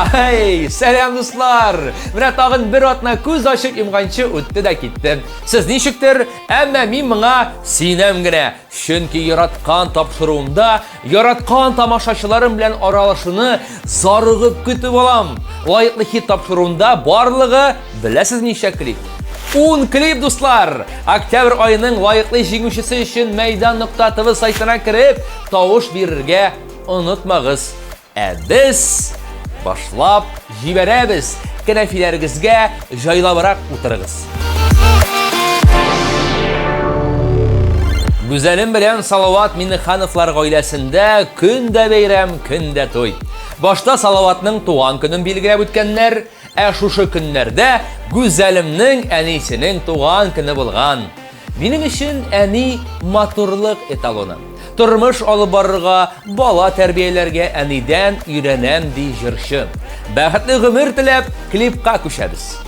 Hey, selam dostlar. Менә тагын бер атна күз ачып йомганчы үтте дә китте. Сез ничектер, әмма мин моңа синәм генә. Чөнки яраткан тапшыруымда, яраткан тамашачыларым белән аралашуны зарыгып көтеп алам. Лаеклы хит тапшыруында барлыгы беләсез ничә клип. 10 клип, дуслар! Октябрь айының лайыклы җиңүчесе өчен Мәйдан.тв сайтына кереп, тавыш бирергә онытмагыз. Ә без башлап җибәрәбез. Кәнәфиләрегезгә җайлабрак утырыгыз. Гүзәлем белән Салават Миннехановлар гаиләсендә көн дә бәйрәм, көн дә туй. Башта Салаватның туган көнен билгеләп үткәннәр, ә шушы көннәрдә Гүзәлемнең әнисенең туган көне булган. Минем өчен әни матурлык эталоны. Тормыш алып барырга, бала тәрбияләргә әнидән өйрәнәм ди җырчы. Бәхетле гомер теләп, клипка күчәбез.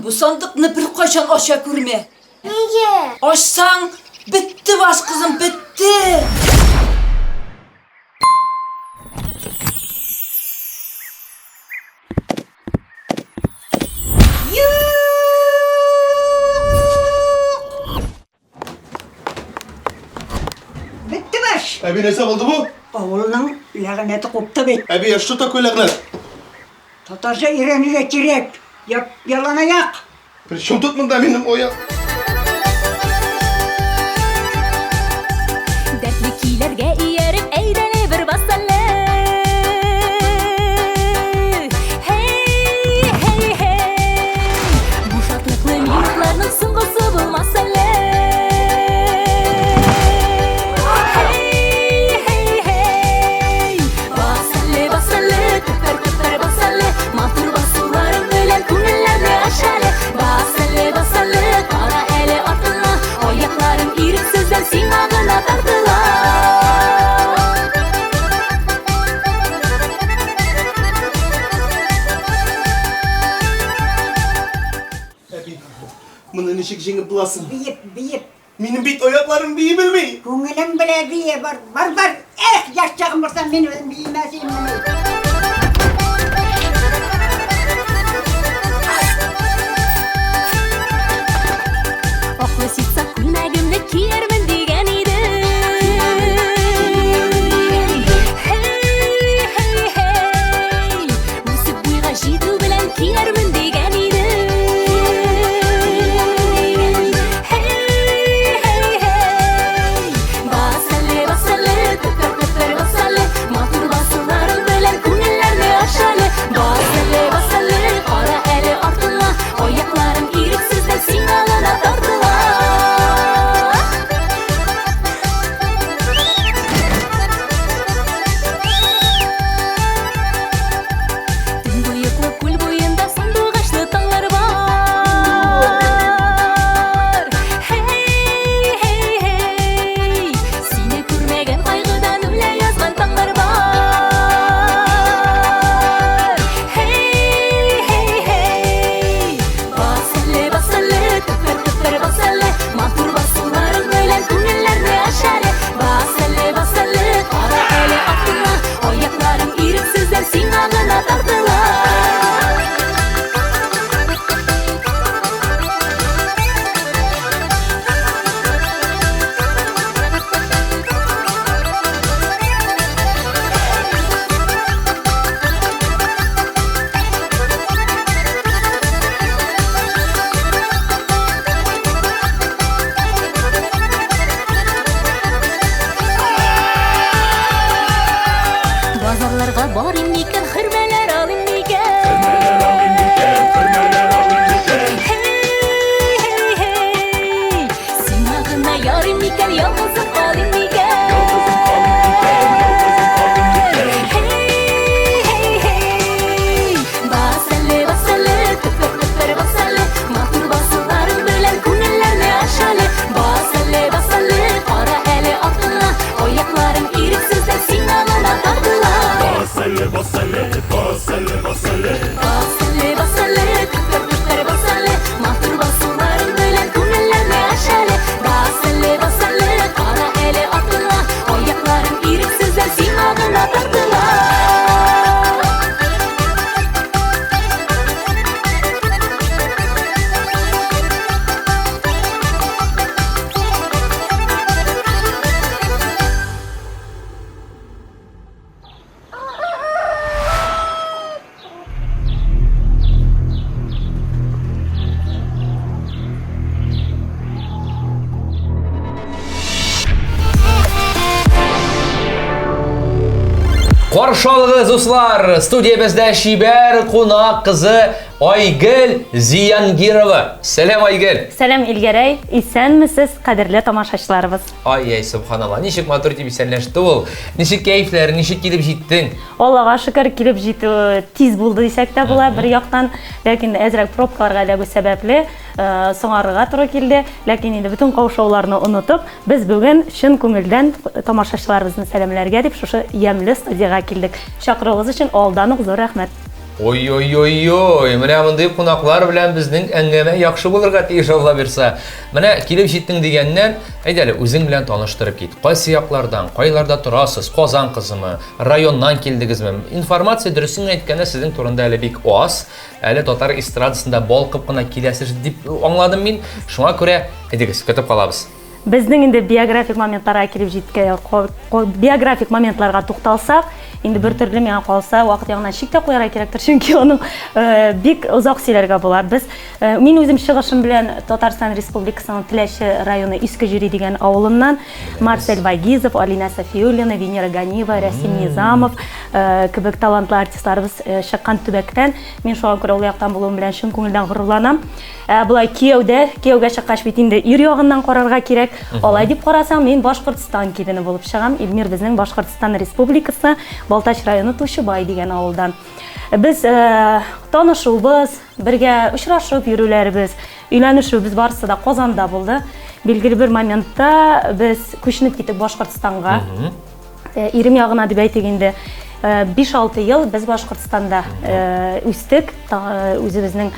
Bu sandıkını bir kaçan aşağı görme. Niye? Açsan bitti baş kızım, bitti. Bitti baş. Abi ne oldu bu? Oğlunun laganeti koptu bit. Abi yaşlı takıyor lagnet. Tatarca İran'ı gerek. Yalana yak. Şum tutmun da benim o ya. Dertlikilerge iyerip eğrene bir basalı. Hey hey hey. Bu şatlıklı minutlarının sungusu bulmasalı. Hey hey hey. Basalı basalı, tüper tüper basalı. Matur basularım ölen künellerle aşalı. Basalı basalı, kara ele atına. Ayaklarım irik sözden sinagına tartılar. Abi bunu nişik jingip bulasın. Biyip. Benim bit ayaklarım biyi bilmeyi. Kungulun bile biye var. Yaşacağım varsan benim biyemezim. Aklı sitsa kulmagimni kiyermin degan edi. Hey hey hey. O'sib bo'yga jidu bilan kiyermin degan edi. Hey hey hey. Basalı basalı, tüper tüper basalı. Matur basularim bilan Каршалыгыз дуслар, студиябызда шибәр кунак кызы Айгөл Зиянгирова. Сәлам Айгөл. Сәлам Илгәрәй, исәнмесез, кадерле тамашачыларыбыз. Ай, субханалла. Ничек матур дип исәнләште ул? Ничек кәефләр, ничек килеп җиттең? Аллага шөкер, килеп җитү тиз булды дисәк тә була, бер яктан, ләкин әзрәк пробкаларга эләгү сәбәпле соңарырга туры килде. Ләкин инде бөтен каушауларны онытып, без бүген чын күңелдән тамашачыларыбызны сәламләргә дип шушы ямьле студияга килдек. Чакыруыгыз өчен алдан ук зур рәхмәт. Ой, менә мондый кунаклар белән безнең әңгәмә яхшы булырга тиеш Алла бирсә. Менә килеп җиттең дигәннән, әйдә әле үзең белән таныштырып кит. Кайсы яклардан, кайларда торасыз? Казан кызымы, районнан килдегезме? Информация дөресен әйткәндә сезнең турында әле бик аз. Әле татар эстрадасында балкып кына киләсез дип аңладым мин. Шуңа күрә әйдәгез, көтеп калабыз. Безнең инде биографик моментларга килеп җиткән, биографик моментларга тукталсак, инде бер төрле миңа калса вакыт ягыннан чиктә куярга кирәктер, чөнки аның бик озак сөйләргә була. Мин үзем чыгышым белән Татарстан Республикасының Теләче районы Иске Җири дигән авылыннан Марсель Вагизов, Алина Софиуллина, Венера Ганиева, Расим Низамов кебек талантлы артистларыбыз чыккан төбәктән. Мин шуңа күрә ул яктан булуым белән чын күңелдән горурланам. Булай кияүгә чыккач бит инде ир ягыннан карарга кирәк. Алай дип карасаң, мин Башкортстан килене булып чыгам. Илмир безнең Башкортстан Республикасы Балтач районы Тушыбай дигән авылдан. Без танышуыбыз, бергә очрашып йөрүләребез, өйләнешүбез барысы да Казанда булды. Билгеле бер моментта без күченеп киттек Башкортстанга. Ирем ягына дип әйтик инде 5-6 ел без Башкортстанда үстек, үзебезнең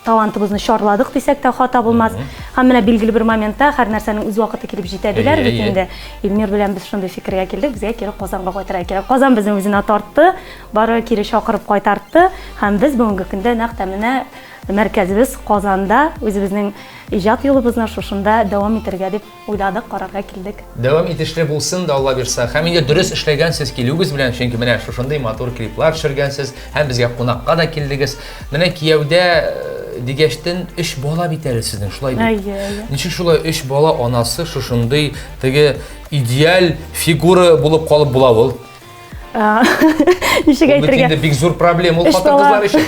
талантыбызны шарладык дисәк тә хата булмас. Һәм менә билгеле бер моментта һәр нәрсәнең үз вакыты килеп җитә диләр бит инде. Илмир белән без шундый фикергә килдек, безгә кире Казанга кайтырга кирәк. Казан безне үзенә тартты, бары кире чакырып кайтартты һәм без бүгенге көндә нәкъ менә мәркәзебез Казанда үзебезнең иҗат юлыбызны шушында дәвам итәргә дип уйладык, карарга килдек. Дәвам итешле булсын да Алла бирсә. Һәм инде дөрес эшләгәнсез килүгез белән, чөнки менә шушындый матур клиплар төшергәнсез, һәм безгә кунакка да килдегез. Менә кияүдә дигәштен 3 бала бит әле сезнең, шулай бит. Ничек шулай 3 бала анасы шушындый теге идеаль фигура булып калып була ул? Ничек әйтергә? Бу бик зур проблема ул хатын-кызлар өчен.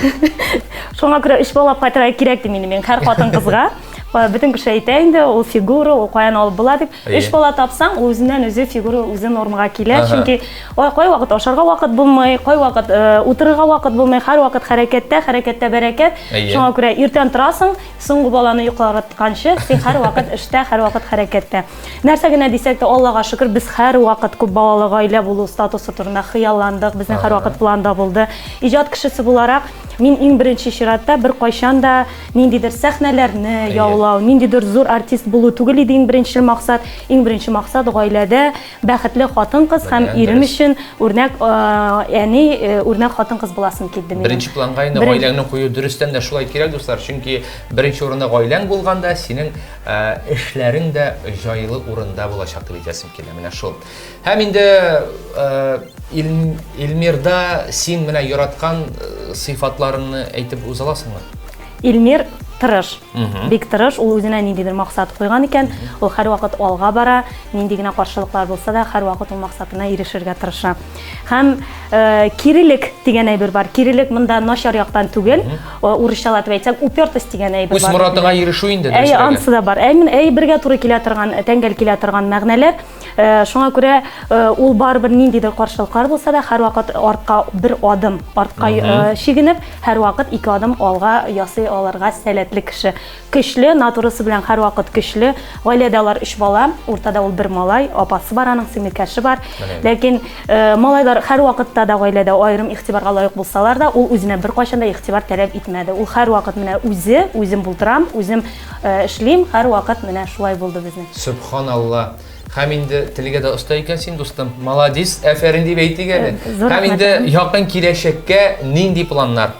Шуңа күрә 3 бала кайтырга кирәк ди минем һәр хатын-кызга. Бөтен кеше әйтә инде, ул фигура, ул каян алып була дип. 3 бала тапсаң, ул үзеннән үзе фигура, үзе нормага килә. Чөнки кай вакыт ашарга вакыт булмый, кай вакыт утырырга вакыт булмый, һәр вакыт хәрәкәттә бәрәкәт. Шуңа күрә иртән торасың, соңгы баланы йоклатканчы, син һәр вакыт эштә, һәр вакыт хәрәкәттә. Нәрсә генә дисәк тә, Аллага шөкер, без һәр вакыт күп балалы гаилә булу статусы турында хыялландык, безнең һәр вакыт планда булды. Иҗат кешесе буларак, мин иң беренче чиратта бер кайчан да ниндидер сәхнәләрне яулау, ниндидер зур артист булу түгел иде иң беренче максат. Иң беренче максат гаиләдә бәхетле хатын-кыз һәм ирем өчен үрнәк, яни үрнәк хатын-кыз буласым килде минем. Беренче планга инде гаиләңне кую дөрестән дә шулай кирәк дуслар, чөнки беренче урында гаиләң булганда синең эшләрең дә җайлы урында булачак дип әйтәсем килә. Менә шул. Һәм инде Илмирда син менә яраткан сыйфатларыңны әйтеп үз аласыңмы? Илмир тырыш, бик тырыш, ул үзенә ниндидер максат куйган икән, ул һәр вакыт алга бара, нинди генә каршылыклар булса да, һәр вакыт ул максатына ирешергә тырыша. Һәм кирилек дигән әйбер бар. Кирилек монда начар яктан түгел, урысчалатып әйтсәк, упертость дигән әйбер бар. Үз моратыңа ирешү инде дөрес. Ансы да бар. Бергә туры килә торган, тәңгәл килә торган мәгънәләр. Шуңа күрә ул барыбер ниндидер каршылыклар булса да, һәр вакыт артка бер адым, артка чигенеп, һәр вакыт 2 адым алга ясый алырга сәләтле кеше. Көчле, натурасы белән һәр вакыт көчле. Гаиләдә алар 3 бала, уртада ул бер малай, апасы бар, аның сеңлекәше бар. Ләкин малайлар һәр вакытта да гаиләдә аерым игътибарга лаек булсалар да, ул үзенә бер кайчан да игътибар таләп итмәде. Ул һәр вакыт менә үзем булдырам, үзем эшлим, һәр вакыт менә шулай булды безнең. Субханалла. Һәм инде телегә дә оста икән син, дустым. Молодец, афәрин дип әйтик әле. Һәм инде якын киләчәккә нинди планнар?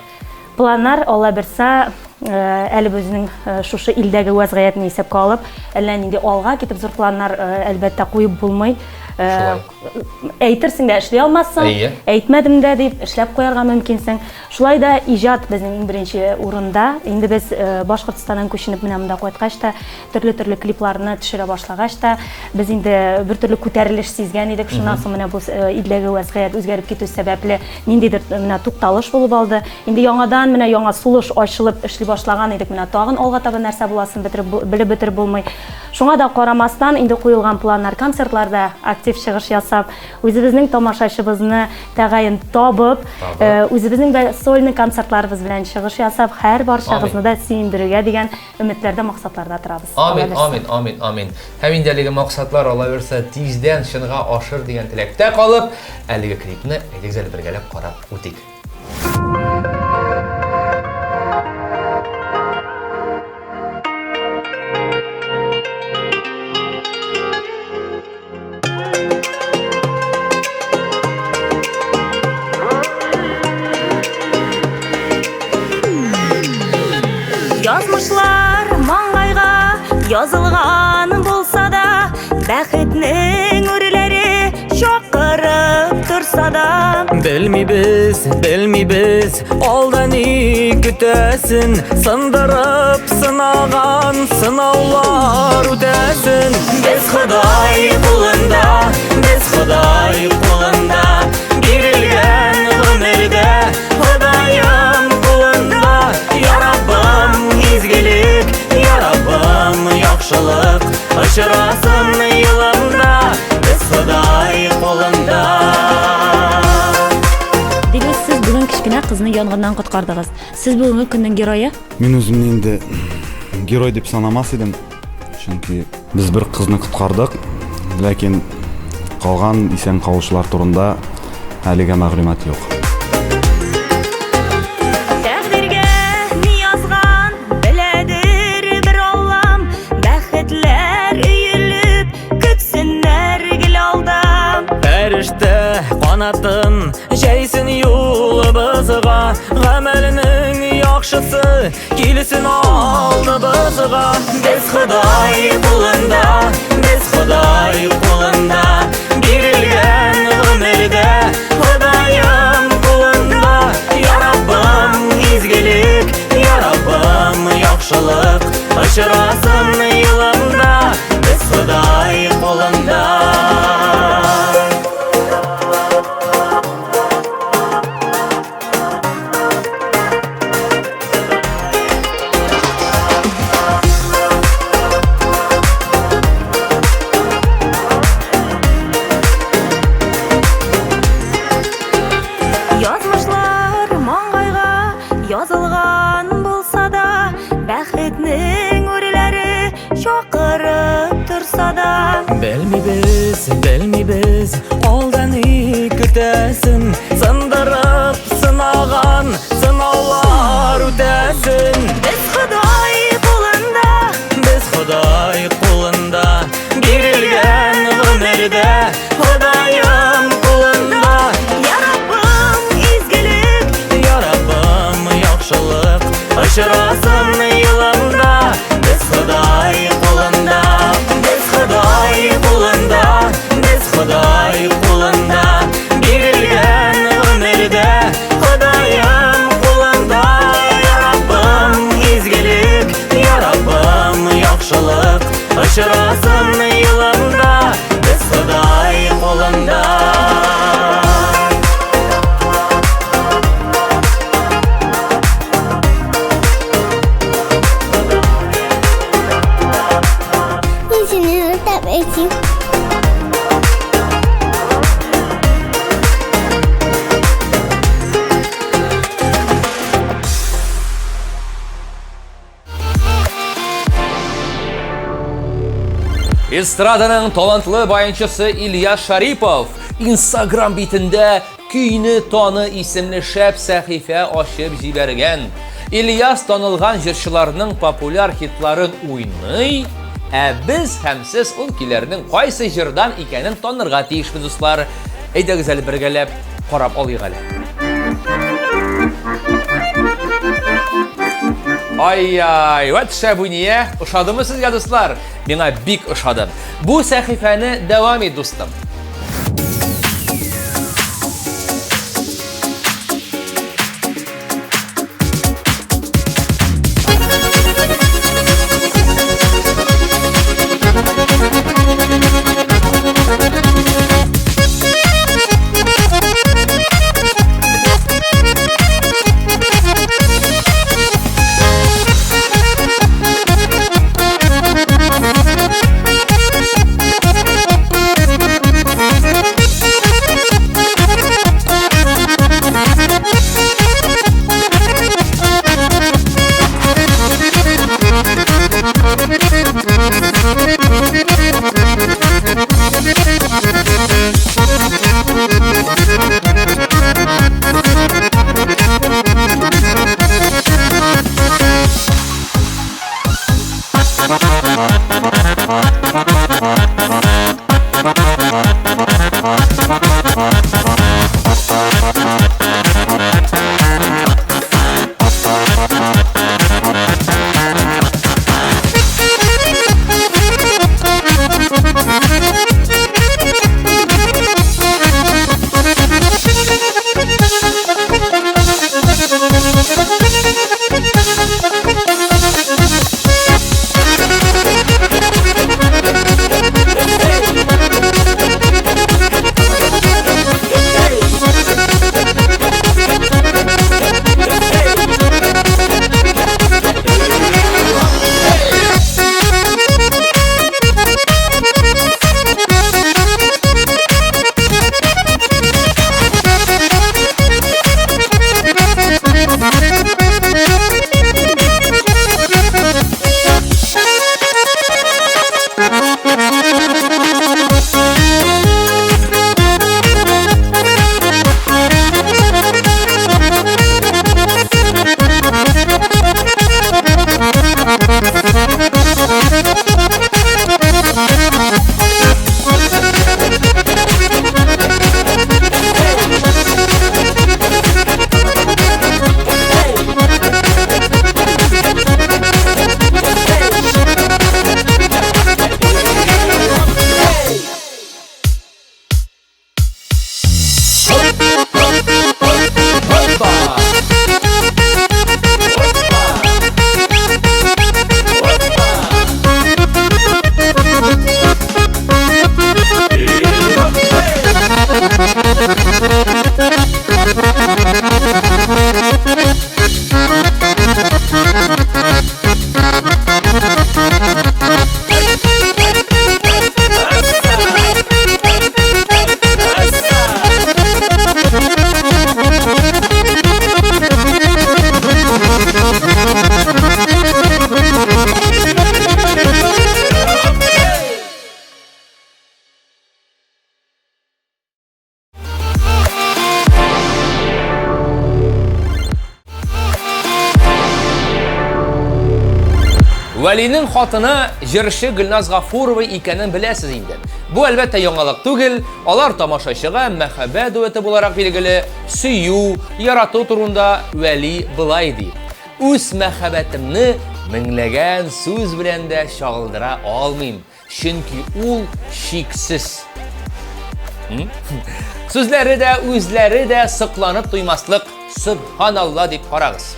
Планнар Алла бирсә, әле безнең шушы илдәге вазгыятны исәпкә алып, әллә нинди алга китеп зур планнар әлбәттә куеп булмый. әйтерсең дә эшли алмассың, Әйе. әйтмәдем дә дип эшләп куярга мөмкинсең. Шулай да иҗат безнең иң беренче урында. Инде без Башкортстаннан күченеп менә монда кайткач та төрле клипларны төшерә башлагач та без инде бер төрле күтәрелеш сизгән идек. Шуннан соң менә бу илдәге вазгыять үзгәреп китү сәбәпле ниндидер менә тукталыш булып алды. Инде яңадан менә яңа сулыш ачылып эшли башлаган идек. Менә тагын алга таба нәрсә буласын белеп бетереп булмый. Шуңа да карамастан инде куелган планнар, концертларда актив чыгыш ясап, үзебезнең тамашачыбызны тәгаен табып, үзебезнең сольный концертларыбыз белән чыгыш ясап, һәр барчагызны да сөендерергә дигән өметләрдә, максатларда торабыз. Амин. Һәм инде әлеге максатлар ала берсә тиздән чынга ашыр дигән теләктә калып, әлеге клипны әйдәгез бергәләп карап үтик. Язмышлар маңгайга язылган булса да, бәхетнең үреләре чакырып турса да. Белмибез, алда ни көтәсен, сындырып сынаган сынаулар үтәсен. Без Ходай кулында, бирелгән гомердә, Ходаем кулында. Я Раббым изгелек, Я Раббым яхшылык, очрасын йылымда, без Ходай кулында. Дигез, сез бүген кичкенә кызны янгыннан коткардыгыз. Сез бүгенге көннең герое? Мен өзімні енді герой деп санамас едім. Чөнки біз бір қызны құтқардық, ләкин қалған исән қалушылар турында әлегә мәгълүмат юк. Тәкъдиргә ни язган, беләдер бер Аллам, бәхетләр өелеп, көтсеннәр гел алда. Фәрештә канатын җәйсен юлыбызга, гамәленең яхшысы килсен алдыбызга. Без Ходай кулында, бирелгән гомердә, Ходаем кулында. Я Раббым изгелек, Я Раббым яхшылык, очрасын йылымда, без Ходай кулында. Язмышлар маңгайга язылган булса да, бәхетнең үреләре чакырып турса да. Белмибез, алда ни көтәсен, сындырып сынаган сынаулар үтәсен. Без Ходай кулында, бирелгән гомердә, Ходаем кулында. Я Раббым изгелек, Я Раббым яхшылык, очрасын йылымда, без Ходай кулында. Бирелгән гомердә, Ходаем кулында. Я Раббым изгелек, Я Раббым яхшылык, очрасын йылымда, без Ходай кулында. Эстраданың талантлы баянчысы Ильяс Шарипов Instagram битендә көйне таны исемле шәп сәхифә ачып җибәргән. Ильяс танылган җырчыларның популяр хитларын уйный, без һәм сез ул киләрнең кайсы җырдан икәнен танырга тиешбез, дуслар. Әйдәгез әле бергәләп карап алыйк әле. Ай-яй, вот шабуния. Ошадымы сезгә, дуслар? Миңа бик ошады. Бу сәхифәне дәвам ит, дустым. Вәлинең хатыны җырчы Гөлназ Гафурова икәнен беләсез инде. Бу әлбәттә яңалык түгел, алар тамашачыга мәхәббәт дуэты буларак билгеле сөю, ярату турында Вәли былай ди. Үз мәхәббәтемне меңләгән сүз белән дә чагылдыра алмыйм, чөнки ул шиксез. Сүзләре дә, үзләре дә сыкланып туймаслык, Субханалла дип карагыз.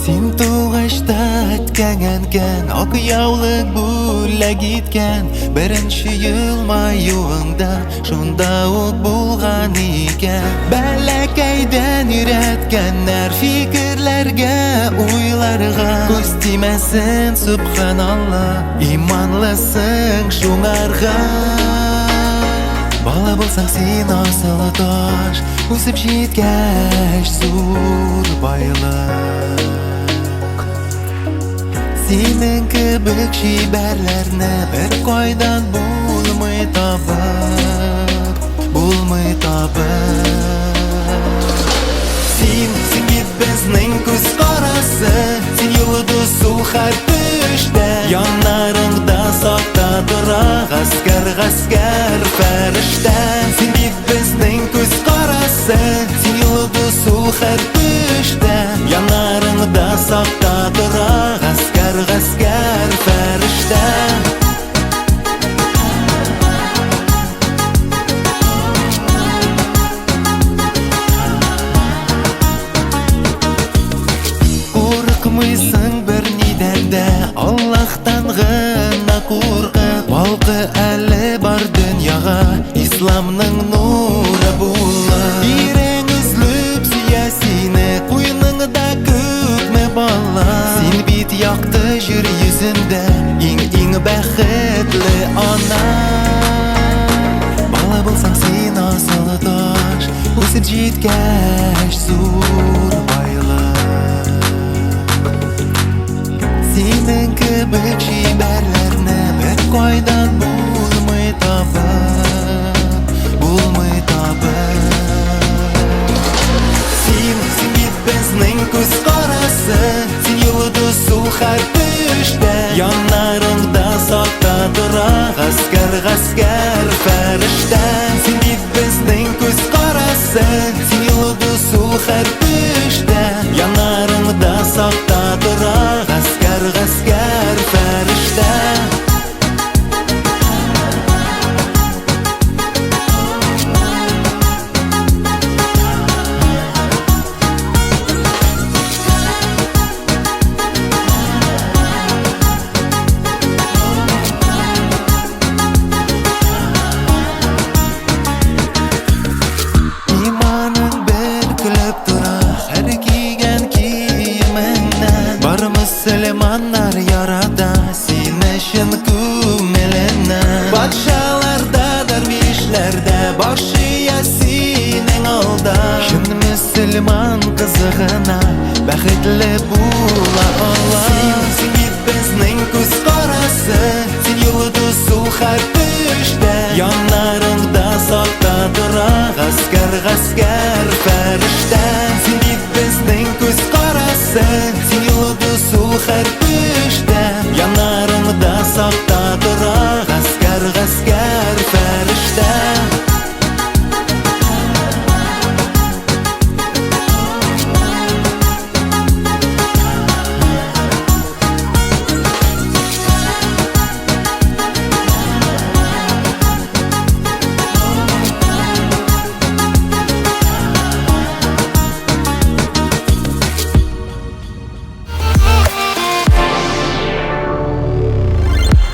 Син тугашта әткәнгән, ак яулык бүләк иткән, беренче елмаюыңда шунда ук булган икән. Бәләкәйдән өйрәткәннәр фикерләргә, уйларга, күз тимәсен, Субханалла, иманлысың шуңарга. Бала булсаң син асылы таш, үсеп җиткәч зур байлык. Синең кебек чибәрләрне бер кайдан булмый табып, булмый табып. Син бит безнең күз карасы, син йолдыз сул һәр төштә, яннарыңда сакта тора гаскәр, гаскәр фәрештә. Син бит безнең күз карасы, син йолдыз сул һәр төштә, яннарыңда сакта тора гаскәр, гаскәр фәрештә. Курыкмыйсың бер нидән дә, Аллаһтан гына куркып. Балкы әле бар дөньяга, исламның нуры булып. Ирең үзлеп сөя сине, куйныңда күпме бала. Син бит якты җир йөзендә, иң бәхетле ана. Бала булсаң син асылы таш, үсеп җиткәч зур байлык. Синең кебек чибәрләрне бер кайдан булмый табып, булмый табып. Син бит безнең күз карасы, син йолдыз сул һәр төштә, яннарыңда сакта тора гаскәр, гаскәр фәрештә. Син бит безнең күз карасы, син йолдыз сул һәр төштә, яннарыңда сакта тора гаскәр, гаскәр фәрештә. Иманың бер көлеп тора һәр кигән киемеңнән. Бар мөселманнар ярата син өчен күңеленнән. Патшаларда, дәрвишләрдә башы я синең алда. Шын мөселман кызыгына бәхетле була ала. Син бит безнең күз карасы, син йолдыз сул һәр төштә, яннарыңда сакта тора гаскәр, гаскәр фәрештә. Син бит безнең күз карасы, син йолдыз сул һәр төштә, яннарыңда сакта тора гаскәр, гаскәр фәрештә.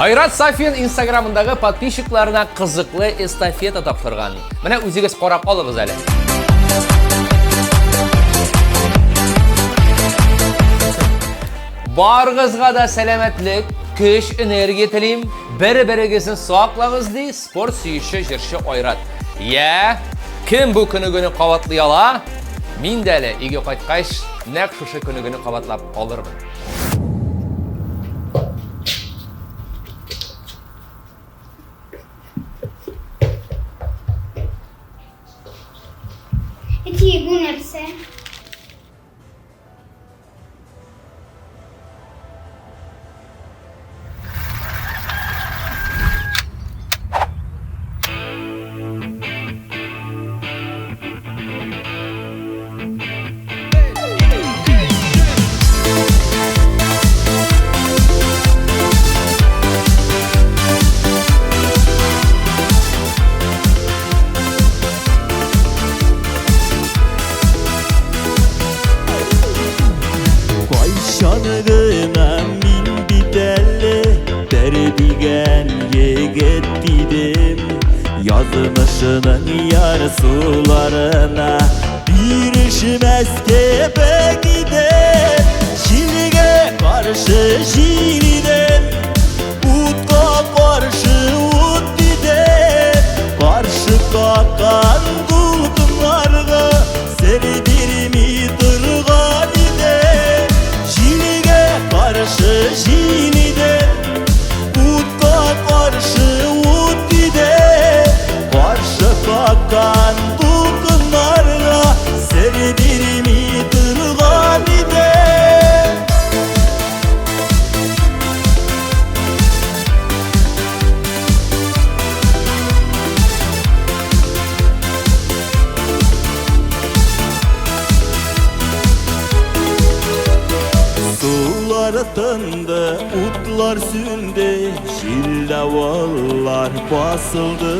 Айрат Сафин инстаграмындагы подписчикларына кызыклы эстафета тапшырган. Менә үзегез карап алыгыз әле. Барыгызга да сәламәтлек, көч, энергия телим. Бер-берегезне саклаңыз ди спорт сөюче җырчы Айрат. Я, кем бу күнегене кабатлый ала? Мин дә әле өйгә кайткач, нәкъ шушы күнегене кабатлап алырмын. Эти bu нәрсә? Кайчангына мин бит әле бер дигән егет идем. Язмышының ярсуларына бирешмәскә бәк идем. Җилгә каршы җил идем, утка каршы ут идем. Каршы каккан дулкыннарга сер бирми торган идем. Җилгә каршы җил идем, утка каршы ут идем. Каршы каккан дулкыннарга сер бирми торган идем. Sular tındı, utlar sündü, jil davallar basıldı.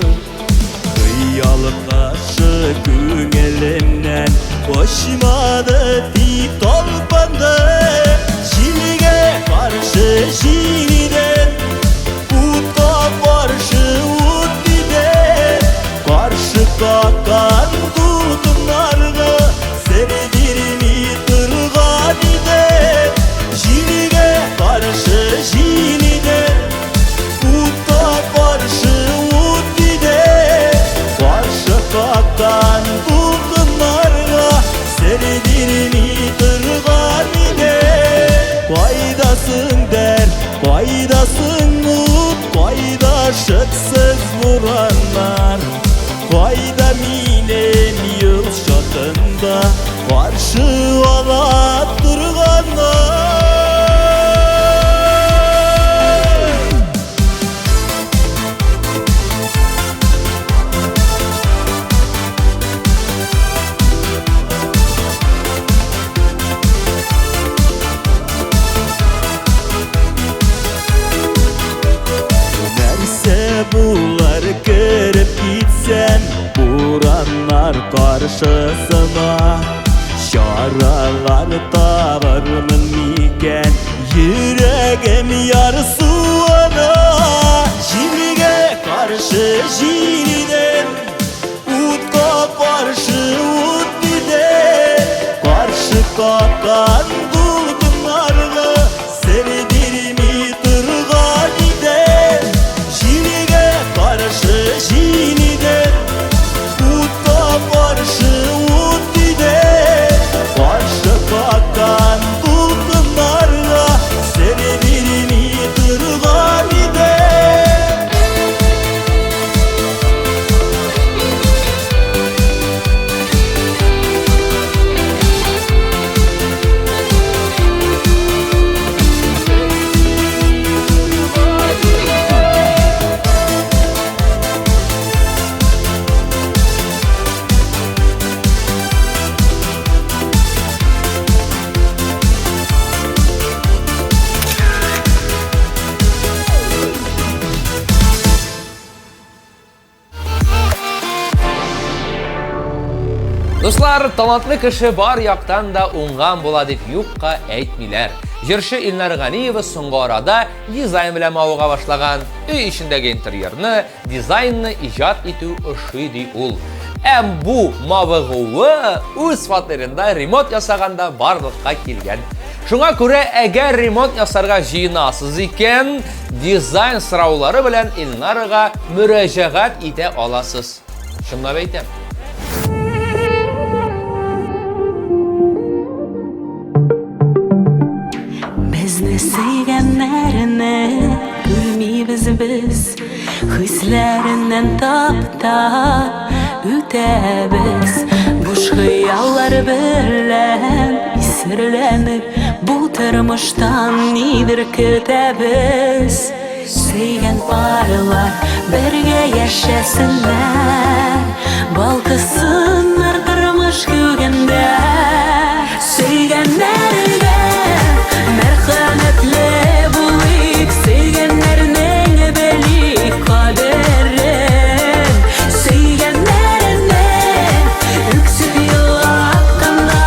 Kıyalık taşı küngelinden koşmadı deyip talpandı. Jilge karşı jiliden, utka karşı ut iden. Karşı kakan dulkınlarga serdirmi tırgan iden. Jilge karşı jiliden, utka karşı ut iden. Karşı kakan dulkınlarga serdirmi tırgan iden. Kaydasın der, kaydasın ut, kaydaşıksız vuranlar. Kayda minem yıl şatında karşı ala durganlar. Нәрсә булар кереп китсәм, бураннар каршысына. Чаралар табармын микән, йөрәгем ярсуына. Җилгә каршы җил идем, утка каршы ут идем. Каршы каккан дулкыннарга сер бирми торган идем. Җилгә каршы җил идем, утка каршы ут идем. Каршы каккан дулкыннарга сер бирми торган идем. Дуслар, талантлы кеше бар яктан да уңган була дип юкка әйтмиләр. Җырчы Илнар Ганиева соңгы арада дизайн белән мавыга башлаган. Өй ичендәге интерьерны, дизайнны иҗат итү ошый ди ул. Әм бу мавыгуы үз фатирында ремонт ясаганда барлыкка килгән. Шуңа күрә, әгәр ремонт ясарга җыенасыз икән, дизайн сораулары белән Илнарга мөрәҗәгать итә аласыз. Шунлап әйтәм. Безне сөйгәннәрне күрмибез без, хисләреннән тапта үтәбез. Буш хыяллар белән исерләнеп, бу тормыштан нидер көтәбез. Сөйгән парлар бергә яшәсеннәр, балкысыннар тормыш күгендә. Сөйгәннәргә мәрхәмәтле булыйк, сөйгәннәрнең белик кадерен. Сөйгәннәрне үксеп елатканда,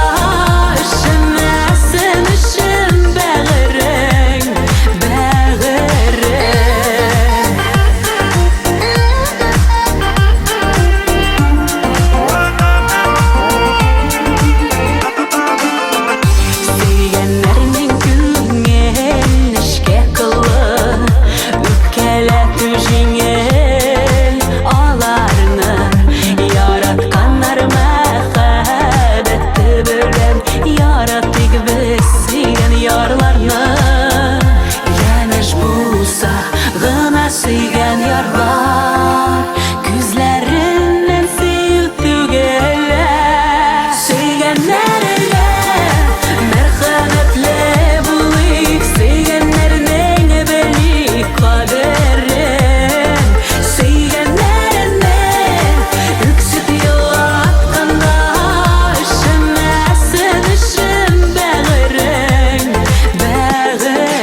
ишемәсен өчен бәгырен, бәгырен. Сөйгәннәрнең күңел эшкә кылы, үпкәләтү җиңел аларны. Яратканнар мәхәббәте белән, яратыйк без сөйгән ярларны. Янәш булса гына сөйгән ярлар, күзләреннән сөю түгелләр. Сөйгәннәргә мәрхәмәтле булыйк, сөйгәннәрнең белик кадерен. Сөйгәннәрне үксеп елатканда, ишемәсен өчен бәгырен, бәгырен.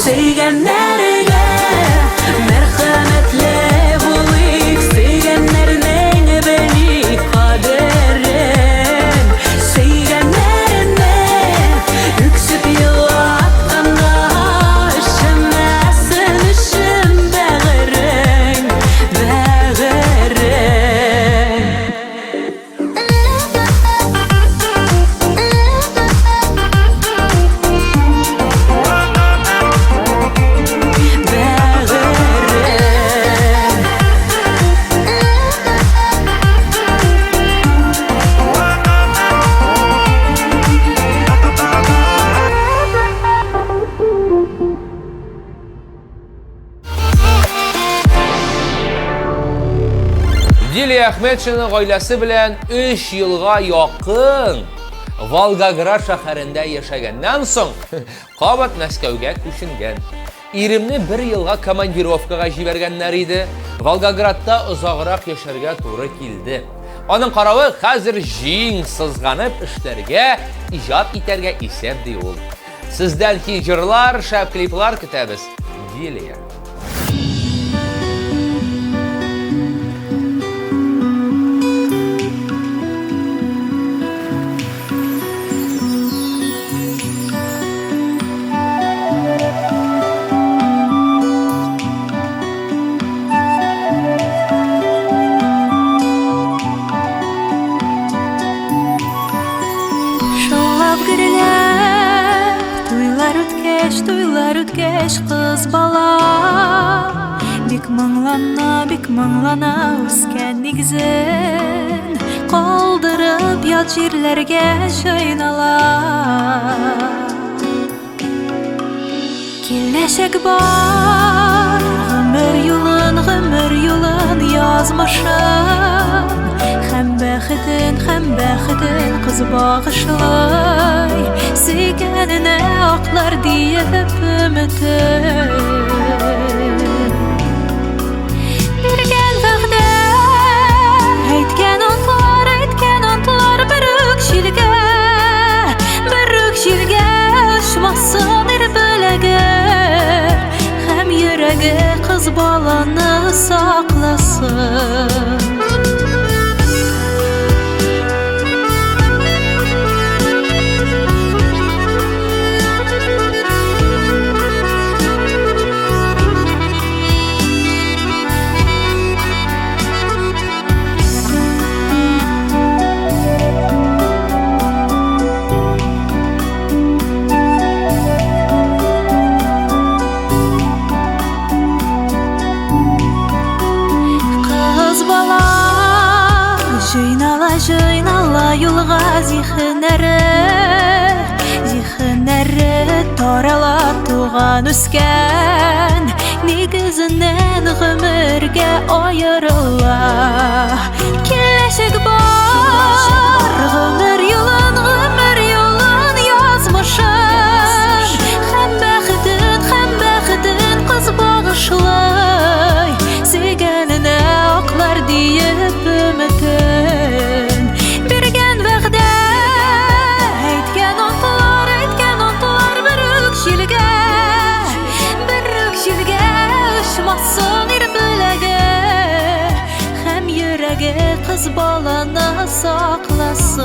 Сөйгәннәргә мәрхәмәтле булыйк, сөйгәннәрнең белик кадерен. Сөйгәннәрне үксеп елатканда, ишемәсен өчен бәгырен, бәгырен. Дилия Әхмәтшина гаиләсе белән 3 елга якын Волгоград шәһәрендә яшәгәннән соң кабат Мәскәүгә күченгән. Иремне 1 елга командировкага җибәргәннәр иде. Волгоградта озаграк яшәргә туры килде. Аның каравы хәзер җиң сызганып эшләргә, иҗат итәргә исәп ди ул. Сездән җырлар, шәп клиплар көтәбез. Дилия. Туйлар үткәч кыз бала, бик моңлана үскән нигезен калдырып ят җирләргә җайнала. Киләчәк бар гомер юлын язмышын, һәм бәхетен кыз багышлай, сөйгәненә аклар диеп өметен. Биргән вәгъдә, әйткән антлар бер үк җилгә очмасын ир беләге. баланы сакласын. Жыйнала юлга зихеннәре тарала туган үскән, нигезеннән гомергә аерыла. Киләчәк бар, гомер юлын язмышын, һәм бәхетен кыз багышлый, сөйгәненә аклар диеп өмөтен. Kız balana saklasın.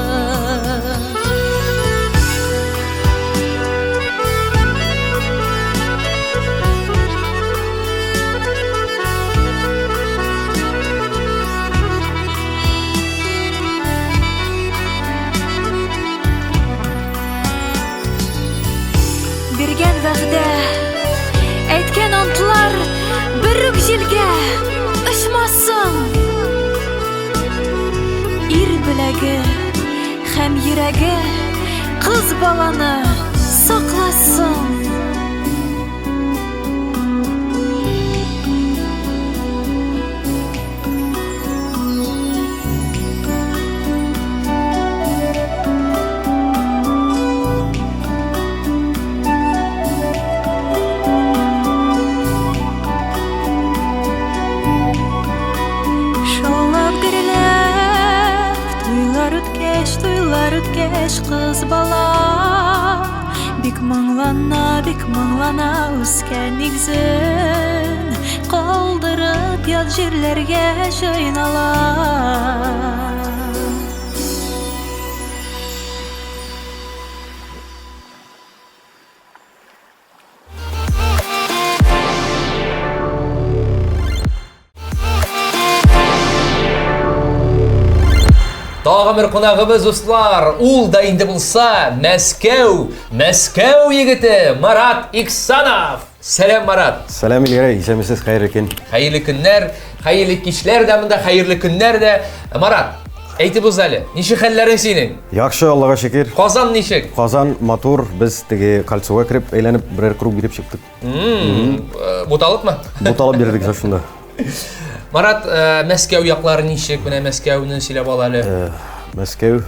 Берген вәгъдә, әйткән антлар бер үк җилгә очмасын. Ир беләге һәм йөрәге кыз баланы сакласын. Туйлар үткәч кыз бала бик моңлана үскән нигезен калдырып ят җирләргә җыйнала. Тағы бір қонағымыз достар, ул да инде булса Мәскәү егеті Марат Иксанов. Сәлем, Марат. Сәлем, Илгәрәй, исәнмесез, хәерле көн. Хәерле көннәр, хәерле кичләр дә монда, хәерле көннәр дә. Марат, әйтеп үз әле, ничек хәлләрең синең? Яхшы, Аллага шөкер. Казан ничек? Казан матур, без теге кольцога кирип, әйләнеп, берәр круг биреп чыктык. Буталыпмы? Буталып бирдек шунда. Марат, Мәскәү яклары ничек? Менә Мәскәүне сөйләп ал әле. Мәскәү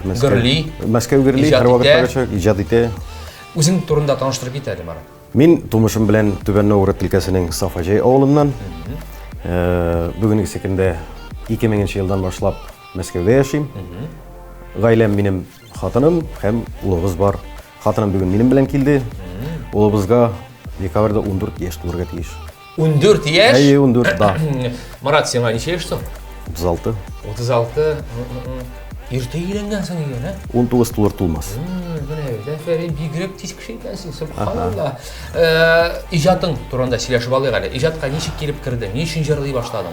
гөрли, һәрвакыт иҗат итә. Үзең турында таныштырып кит әле, Марат. Мин тумышым белән Түбән Новгород өлкәсенең Сафаҗай авылыннан. Бүгенге секундә 2000 елдан башлап Мәскәүдә яшим. Гаиләм минем хатыным һәм улыбыз бар. Хатыным бүген минем белән килде. Улыбызга декабрьдә 14 яшь тулырга тиеш. 14 яшь? Әйе, 14, да. Марат, сиңа ничә яшь соң? 36. 36. Иртә өйләнгәнсең икән, ә? 19 тулыр тулмас. Менә дәфәрен бигрәк тиз кеше икәнсең, субханалла. Иҗатың турында сөйләшеп алыйк әле. Иҗатка ничек килеп кирдең? Ни өчен җырлый башладың?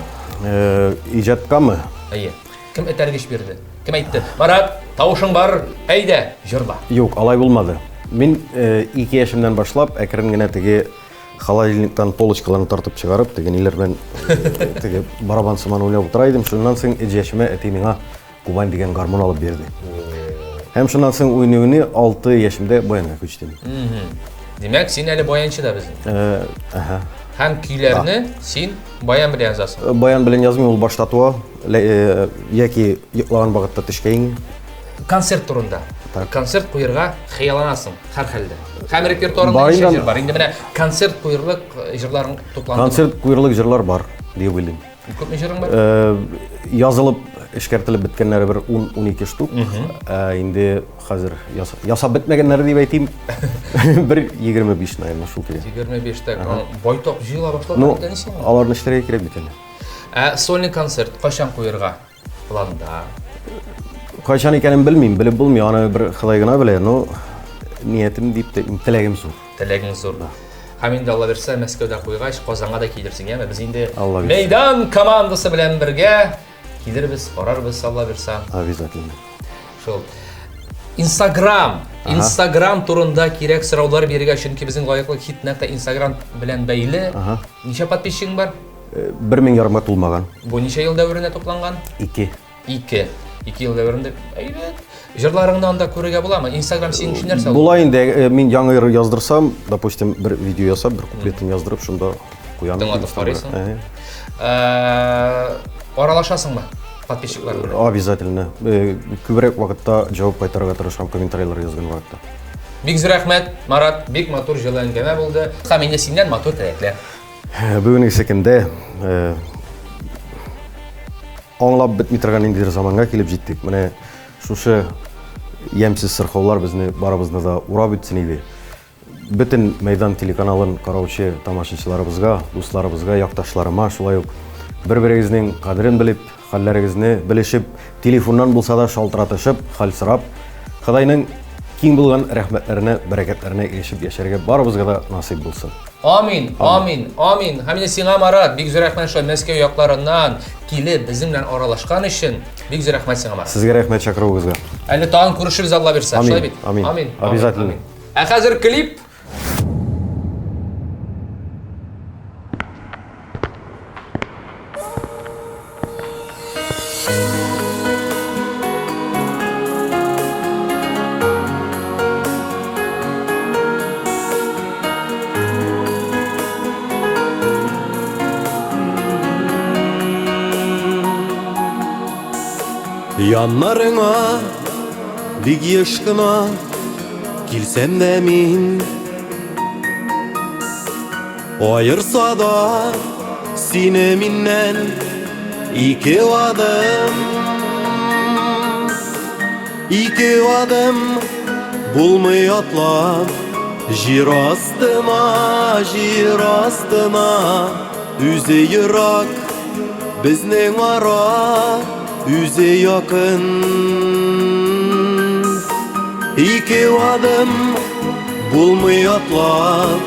Иҗаткамы? Әйе. Кем этәргеч бирде? Кем әйтте? Марат, тавышың бар, әйдә, җырла. Юк, алай булмады. Мин 2 яшемнән башлап, әкрен генә теге холодильниктан полочкаларны тартып чыгарып, теге ниләр белән теге барабан сыман уйнап утыра идем. Шуннан соң яшемә әти миңа Кубань дигән гармон алып бирде. Һәм шуннан соң уйнауны 6 яшемдә баянга күчтем. Димәк, син әле баянчыда безнең. Һәм көйләрне син баян белән язасың. Баян белән язмыйм, ул башта туа, яки йоклаган вакытта төшкән. Концерт турында. Концерт куярга хыялланасың һәр хәлдә. Һәм репертуарында ничә җыр бар? Инде менә концерт куярлык җырларың тупланды. Концерт куярлык җырлар бар, дип уйлыйм. Күпме җырың бар? Язылып эшкәртелеп беткәннәре бер 10-12 штук. Инде хәзер ясап бетмәгәннәре дип әйтим. Бер 25 наверное шул килә. 25-тә байтак җыела башлады Ну, икән син. аларны эшләргә кирәк бит әле. Сольный концерт кайчан куярга планда? Кайчан икәнен белмим, белеп булмый, аны бер Ходай гына белә. Ну, ниятем дип тә теләгем зур. Теләгең зур. Һәм инде Алла берсә Мәскәүдә куйгач, Казанга да килерсең, яме? Без инде Алла бирсә. мәйдан командасы белән бергә килербез, карарбыз, Алла берсә. Обязательно. Шул. Instagram турында кирәк сораулар бирергә, чөнки безнең лаеклы хитнәтә Instagram белән бәйле. Ничә подписчигың бар? 1000 ярымга тулмаган. Бу ничә ел дәверенә тупланган? 2. 2 ел дәверендә. Әйбәт. Җырларыңнан да күрергә буламы? Instagram синең өчен нәрсә? Була инде, мин яңа ир яздырсам, допустим, бер видео ясап, бер куплетын яздырып, шунда куям. Тыңлатып карыйсың. Аралашасыңмы подписчиклар белән? Обязательно. Күбрәк вакытта җавап кайтарырга тырышам комментарийлар язган вакытта. Бик зур рәхмәт, Марат, бик матур җылы әңгәмә булды. Һәм инде синнән матур теләкләр. Бүгенге секендә аңлап бетми торган инде заманга килеп җиттек. Менә шушы ямсыз сырхаулар безне барыбызны да урап үтсен иде. Бөтен мәйдан телеканалын караучы тамашачыларыбызга, дусларыбызга, якташларыма шулай ук бер-берегезнең кадерен белеп, хәлләрегезне белешеп, телефоннан булса да шалтыратышып, хәл сорап, Худайның киң булган рәхмәтләренә, бәрәкәтләренә ирешеп яшәргә барыбызга да насыйп булсын. Амин. Һәм инде сиңа Марат, бик зур рәхмәт шул Мәскәү якларыннан килеп безнең белән аралашкан өчен. Бик зур рәхмәт сиңа Марат. Сезгә рәхмәт чакыруыгызга. Әле тагын күрешебез Алла берсә, шулай бит. Амин. Обязательно. Хәзер клип. Яннарыңа бик еш кына килсәм дә мин, аерса да сине миннән 2 адым. 2 адым булмый атлап җир астына, үзе ерак безнең ара, үзе якын. 2 адым булмый атлап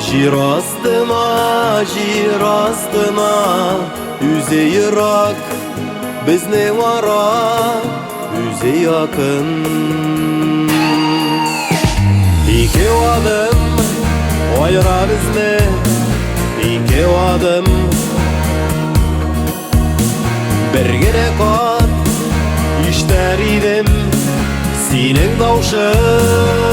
җир астына, үзе ерак безнең ара, үзе якын. 2 адым аера безне, 2 адым бер генә кат ишетәр идем синең тавышың.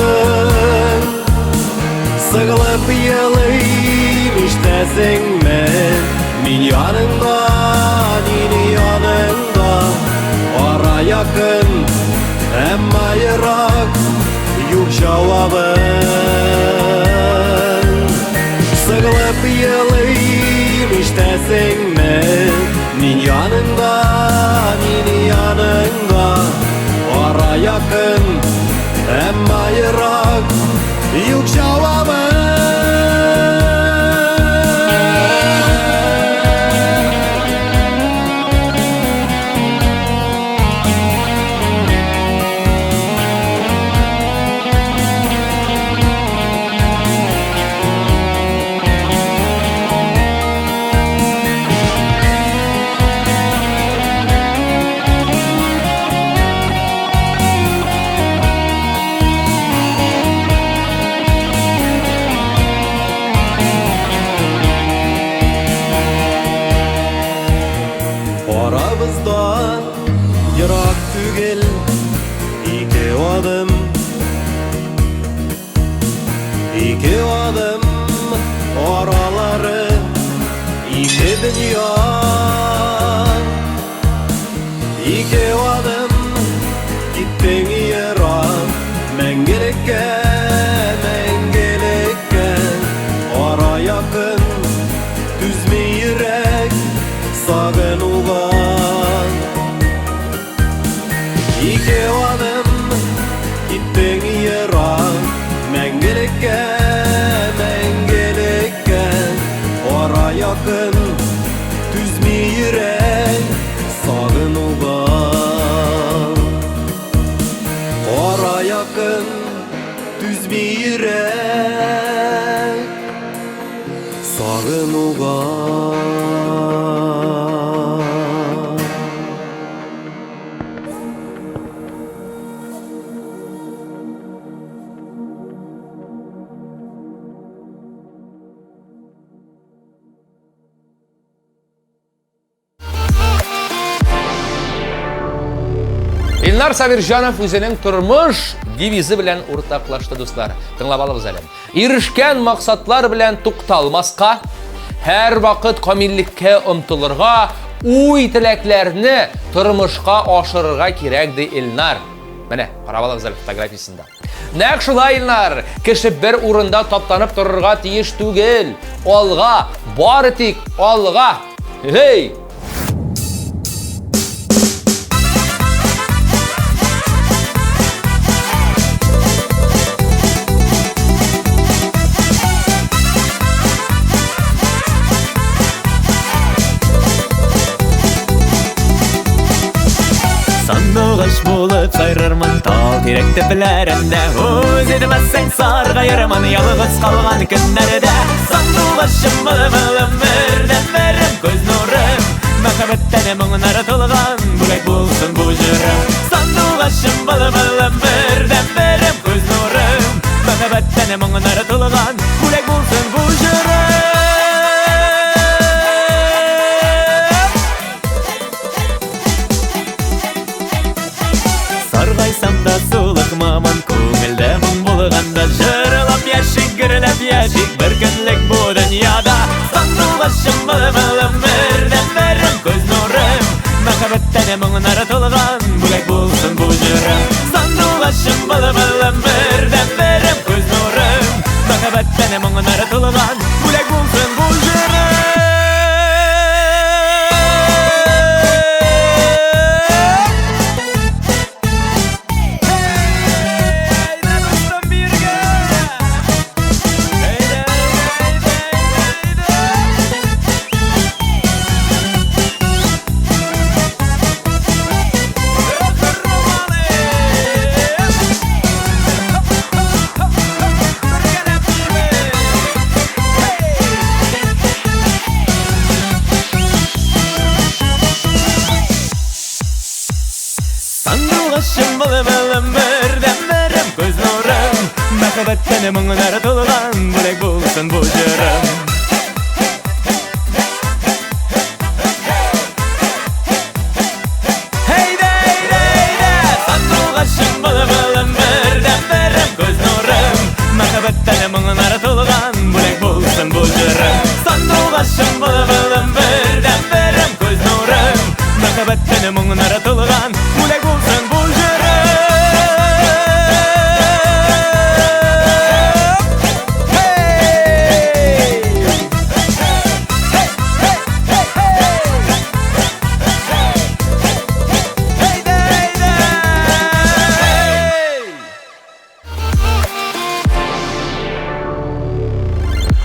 Сыгылып елыйм ишетәсеңме мин яныңда, нинең яныңда. Ара якын, әмма ерак, юк җавабың. Сыгылып елыйм ишетәсеңме мин яныңда, нинең яныңда. Ара якын, әмма ерак, юк җавабың. Арабызда ерак түгел 2 адым. 2 адым аралары 2 дөнья. 2 адым киттең ерак, мәңгелеккә, мәңгелеккә. Ара якын, түзми йөрәк сагынуга. yürek sağınуга. Qara yakın düzmi yürek sağınуга. Илнар Сабирҗанов үзенең тормыш девизы белән уртаклашты, дуслар. Тыңлап алыгыз әле. Ирешкән максатлар белән тукталмаска, һәр вакыт камиллеккә омтылырга, уй теләкләрне тормышка ашырырга кирәк ди Илнар. Менә, карап алыгыз әле фотографиясендә. Нәкъ шулай, Илнар, кеше бер урында таптанып торырга тиеш түгел. Алга, бары тик алга. Хей! Сандуғаш болып сайрармын тал терек тепілерінде. Өз едімәссең сарға ярман ялығыз қалған күндерде. Сандуғашым болып өмірден берім көз нұрым, махаббаттан мұңнары толған бұлай болсын бұл жүрім. Сандуғашым болып өмірден берім көз нұрым, махаббаттан мұңнары толған бұлай болсын бұл жүрім. Сарғайсамда сулық маман көңілді мұң болғанда, жырылап яшик, гүріліп яшик бір күнлік бұл дүнияда. Сандуғашым болып өмірден берім көз нұрым, махаббаттан мұңнары толған бұлай болсын бұл жүрім. Сандуғашым болып өмірден берім көз нұрым, махаббаттан мұңнары толған бұлай болсын бұл жүрім. Сандуғашым болып өмірден берім көз нұрым, махаббаттан мұңнары толған бұлай болсын бұл жүрім. Сандуғашым болып өмірден берім көз нұрым, махаббаттан мұңнары толған бұлай болсын бұл жүрім. Сандуғашым болып өмірден берім көз нұрым, махаббаттан мұңнары толған бұлай болсын бұл жүрім.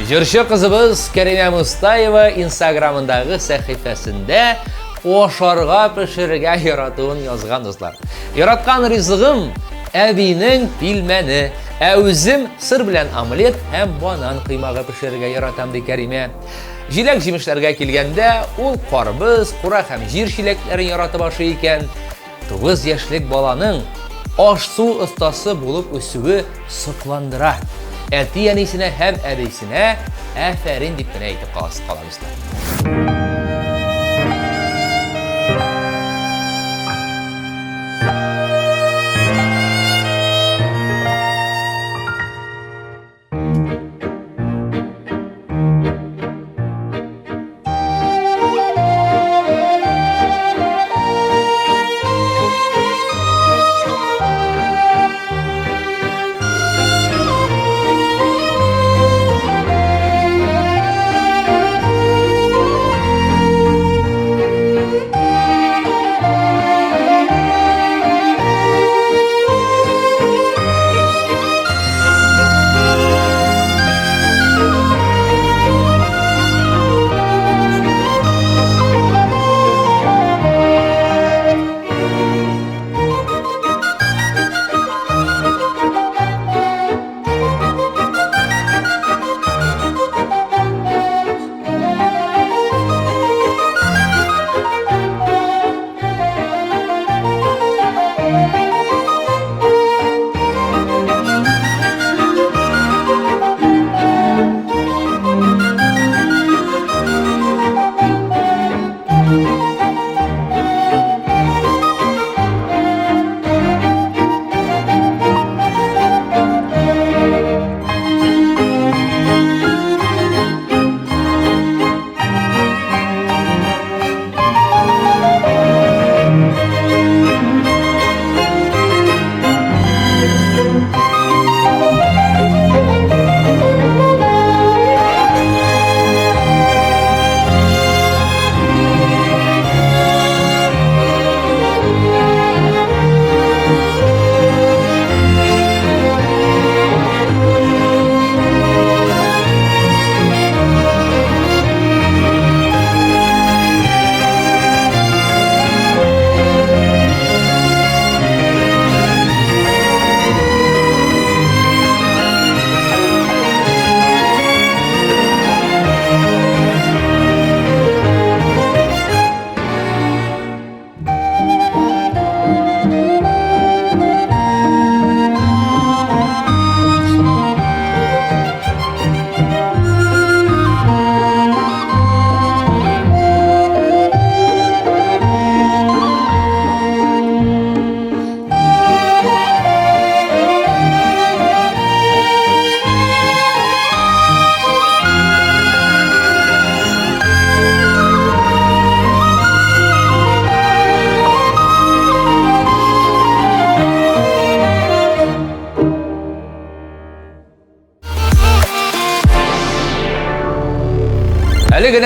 Җырчы кызыбыз Кәримә Мустаева Инстаграмындагы сәхифәсендә ашарга пешерергә яратуын язган, дуслар. Яраткан ризыгым әбинең пилмәне, ә үзем сыр белән омлет һәм банан кыймагы пешерергә яратам ди Кәримә. Җиләк җимешләргә килгәндә, ул карбыз, кура һәм җир чиләкләрен яратып ашый икән. 9 яшьлек баланың аш-су остасы булып үсүе сокландыра. Әти-әнисенә һәм әбисенә афәрин дип кенә әйтеп калабыз.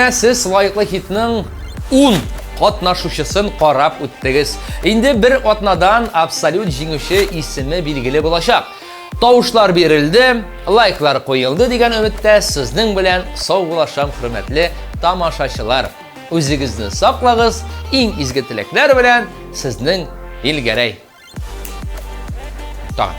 менә сез лайыклы хитның 10 катнашучысын карап үттегез. Инде бер атнадан абсолют җиңүче исеме билгеле булачак. Тавышлар бирелде, лайклар куелды дигән өметтә сезнең белән сау булашам, хөрмәтле тамашачылар. Үзегезне саклагыз, иң изге теләкләр белән сезнең Илгәрәй. Та.